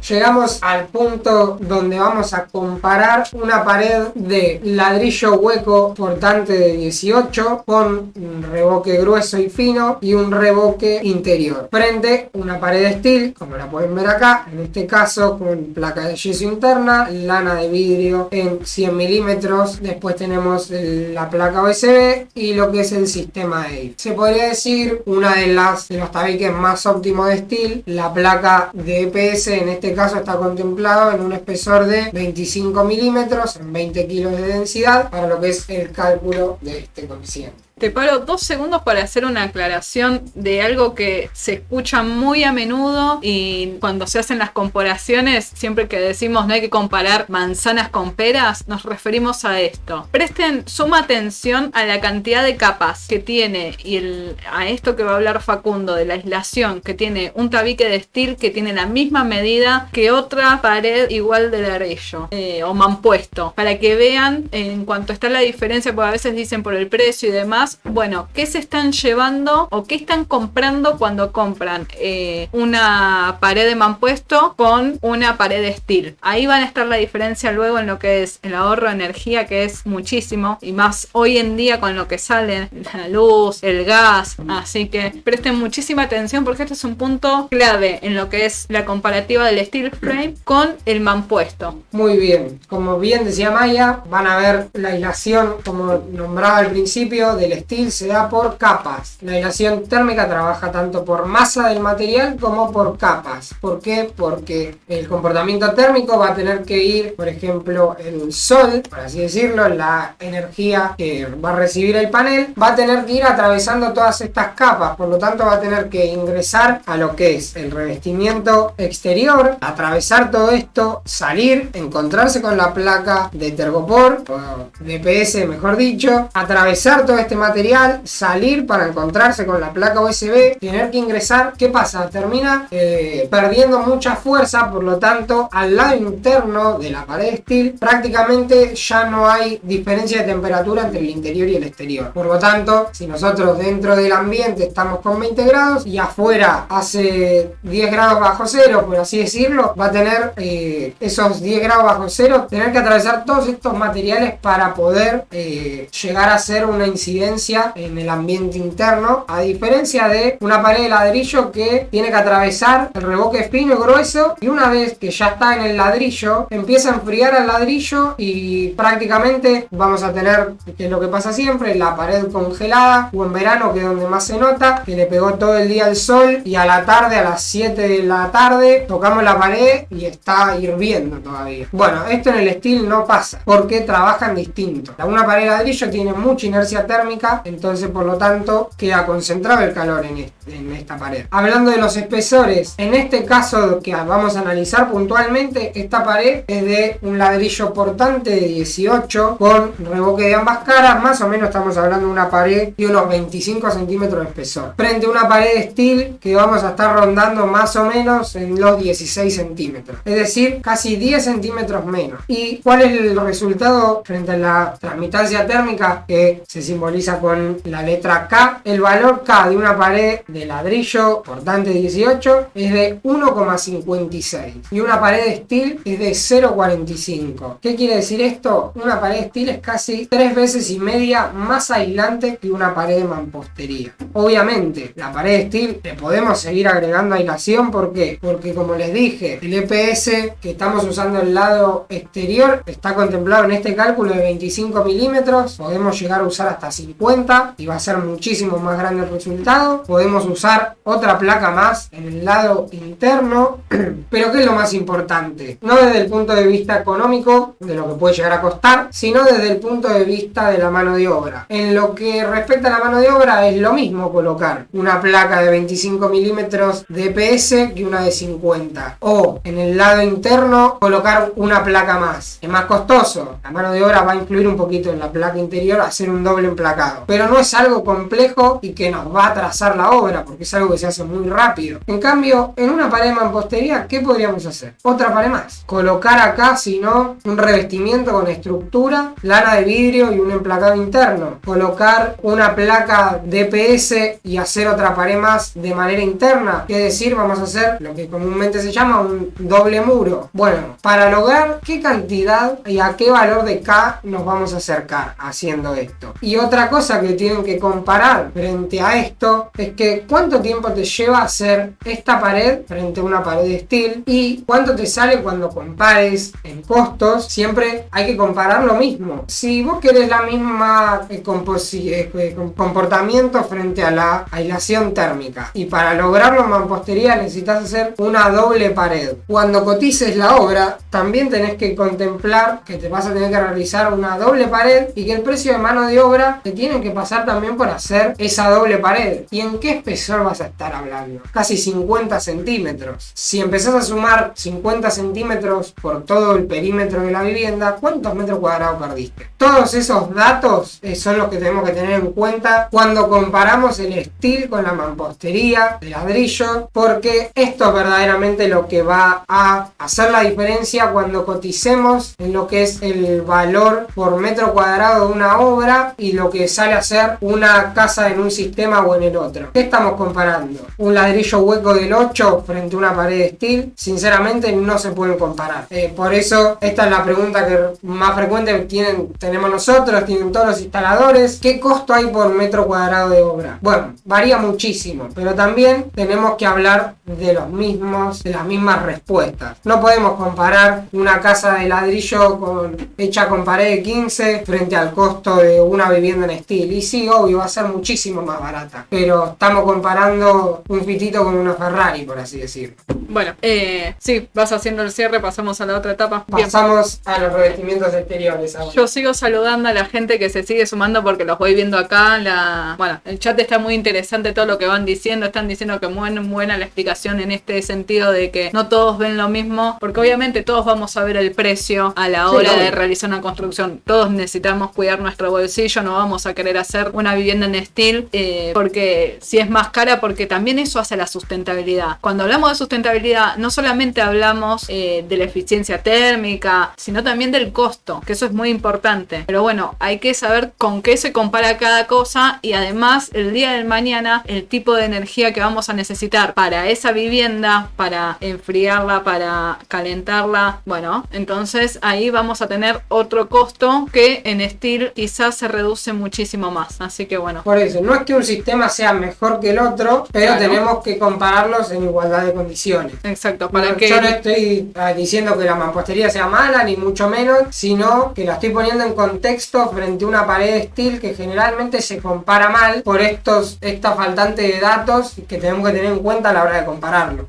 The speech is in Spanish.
llegamos al punto donde vamos a comparar una pared de ladrillo hueco portante de 18 con un revoque grueso y fino y un revoque interior frente a una pared de steel, como la pueden ver acá, en este caso con placa de yeso interna, lana de vidrio en 100 milímetros, después tenemos la placa USB y lo que es el sistema EIP. Se podría decir una de los tabiques más óptimos de steel. La placa de EPS en este caso está contemplado en un espesor de 25 milímetros en 20 kilos de densidad para lo que es el cálculo de este coeficiente. Te paro 2 segundos para hacer una aclaración de algo que se escucha muy a menudo y cuando se hacen las comparaciones, siempre que decimos no hay que comparar manzanas con peras, nos referimos a esto. Presten suma atención a la cantidad de capas que tiene y a esto que va a hablar Facundo de la aislación, que tiene un tabique de steel que tiene la misma medida que otra pared igual de ladrillo o mampuesto, para que vean en cuanto está la diferencia, porque a veces dicen por el precio y demás. Bueno, ¿qué se están llevando o qué están comprando cuando compran una pared de mampuesto con una pared de steel? Ahí van a estar la diferencia luego en lo que es el ahorro de energía, que es muchísimo, y más hoy en día con lo que sale la luz, el gas. Así que presten muchísima atención porque este es un punto clave en lo que es la comparativa del steel frame con el mampuesto. Muy bien, como bien decía Maya, van a ver la aislación, como nombraba al principio, del steel se da por capas. La aislación térmica trabaja tanto por masa del material como por capas. ¿Por qué? Porque el comportamiento térmico va a tener que ir, por ejemplo, el sol, por así decirlo, la energía que va a recibir el panel, va a tener que ir atravesando todas estas capas. Por lo tanto, va a tener que ingresar a lo que es el revestimiento exterior, atravesar todo esto, salir, encontrarse con la placa de Tergopor, o DPS mejor dicho, atravesar todo este material, salir para encontrarse con la placa USB, tener que ingresar. ¿Qué pasa? Termina perdiendo mucha fuerza, por lo tanto al lado interno de la pared de steel prácticamente ya no hay diferencia de temperatura entre el interior y el exterior. Por lo tanto, si nosotros dentro del ambiente estamos con 20 grados y afuera hace 10 grados bajo cero, por así decirlo, va a tener esos 10 grados bajo cero, tener que atravesar todos estos materiales para poder llegar a hacer una incidencia en el ambiente interno, a diferencia de una pared de ladrillo que tiene que atravesar el revoque fino y grueso, y una vez que ya está en el ladrillo empieza a enfriar al ladrillo y prácticamente vamos a tener, que es lo que pasa siempre, la pared congelada, o en verano, que es donde más se nota, que le pegó todo el día el sol y a la tarde, a las 7 de la tarde tocamos la pared y está hirviendo todavía. Bueno, esto en el steel no pasa porque trabajan distinto. Una pared de ladrillo tiene mucha inercia térmica, entonces por lo tanto queda concentrado el calor en esta pared. Hablando de los espesores, en este caso que vamos a analizar puntualmente, esta pared es de un ladrillo portante de 18 con revoque de ambas caras, más o menos estamos hablando de una pared de unos 25 centímetros de espesor, frente a una pared de steel que vamos a estar rondando más o menos en los 16 centímetros, es decir, casi 10 centímetros menos. ¿Y cuál es el resultado frente a la transmitancia térmica, que se simboliza con la letra K? El valor K de una pared de ladrillo portante 18 es de 1,56 y una pared de steel es de 0,45. ¿Qué quiere decir esto? Una pared de steel es casi 3 veces y media más aislante que una pared de mampostería. Obviamente, la pared de steel le podemos seguir agregando aislación. ¿Por qué? Porque, como les dije, el EPS que estamos usando el lado exterior está contemplado en este cálculo de 25 milímetros. Podemos llegar a usar hasta 50 y va a ser muchísimo más grande el resultado. Podemos usar otra placa más en el lado interno, pero ¿qué es lo más importante? No desde el punto de vista económico, de lo que puede llegar a costar, sino desde el punto de vista de la mano de obra. En lo que respecta a la mano de obra, es lo mismo colocar una placa de 25 milímetros de EPS que una de 50, o en el lado interno colocar una placa más. Es más costoso, la mano de obra va a influir un poquito en la placa interior, hacer un doble emplacado. cuadrado. Pero no es algo complejo y que nos va a atrasar la obra, porque es algo que se hace muy rápido. En cambio, en una pared de mampostería, ¿qué podríamos hacer? Otra pared más. Colocar acá, si no, un revestimiento con estructura, lana de vidrio y un emplacado interno. Colocar una placa DPS y hacer otra pared más de manera interna. Es decir, vamos a hacer lo que comúnmente se llama un doble muro. Bueno, para lograr qué cantidad y a qué valor de K nos vamos a acercar haciendo esto. Y otra cosa que tienen que comparar frente a esto es que cuánto tiempo te lleva hacer esta pared frente a una pared de steel y cuánto te sale cuando compares en costos. Siempre hay que comparar lo mismo. Si vos querés la misma comportamiento frente a la aislación térmica y para lograrlo en mampostería necesitas hacer una doble pared. Cuando cotices la obra también tenés que contemplar que te vas a tener que realizar una doble pared y que el precio de mano de obra te tienen que pasar también por hacer esa doble pared. ¿Y en qué espesor vas a estar hablando? Casi 50 centímetros. Si empezás a sumar 50 centímetros por todo el perímetro de la vivienda, ¿cuántos metros cuadrados perdiste? Todos esos datos son los que tenemos que tener en cuenta cuando comparamos el steel con la mampostería, el ladrillo, porque esto es verdaderamente lo que va a hacer la diferencia cuando coticemos en lo que es el valor por metro cuadrado de una obra y lo que sale a ser una casa en un sistema o en el otro. ¿Qué estamos comparando? Un ladrillo hueco del 8 frente a una pared de steel, sinceramente no se pueden comparar. Por eso esta es la pregunta que más frecuente tenemos nosotros, tienen todos los instaladores. ¿Qué costo hay por metro cuadrado de obra? Bueno, varía muchísimo, pero también tenemos que hablar de las mismas respuestas. No podemos comparar una casa de ladrillo hecha con pared de 15 frente al costo de una vivienda en steel. Y sí, obvio, va a ser muchísimo más barata, pero estamos comparando un fitito con una Ferrari, por así decirlo. Bueno, sí, vas haciendo el cierre, pasamos a la otra etapa. Pasamos a los revestimientos exteriores ahora. Yo sigo saludando a la gente que se sigue sumando porque los voy viendo acá. Bueno, el chat está muy interesante todo lo que van diciendo. Están diciendo que muy buena la explicación en este sentido de que no todos ven lo mismo, porque obviamente todos vamos a ver el precio a la hora de realizar una construcción. Todos necesitamos cuidar nuestro bolsillo, no vamos a querer hacer una vivienda en steel porque si es más cara, porque también eso hace la sustentabilidad. Cuando hablamos de sustentabilidad, no solamente hablamos de la eficiencia térmica, sino también del costo, que eso es muy importante. Pero bueno, hay que saber con qué se compara cada cosa y además el día del mañana el tipo de energía que vamos a necesitar para esa vivienda, para enfriarla, para calentarla. Bueno, entonces ahí vamos a tener otro costo que en steel quizás se reduce muchísimo más. Así que bueno. Por eso, no es que un sistema sea mejor que el otro, pero tenemos que compararlos en igualdad de condiciones. Exacto, Yo no estoy diciendo que la mampostería sea mala, ni mucho menos, sino que la estoy poniendo en contexto frente a una pared de steel que generalmente se compara mal por esta faltante de datos que tenemos que tener en cuenta a la hora de compararlo.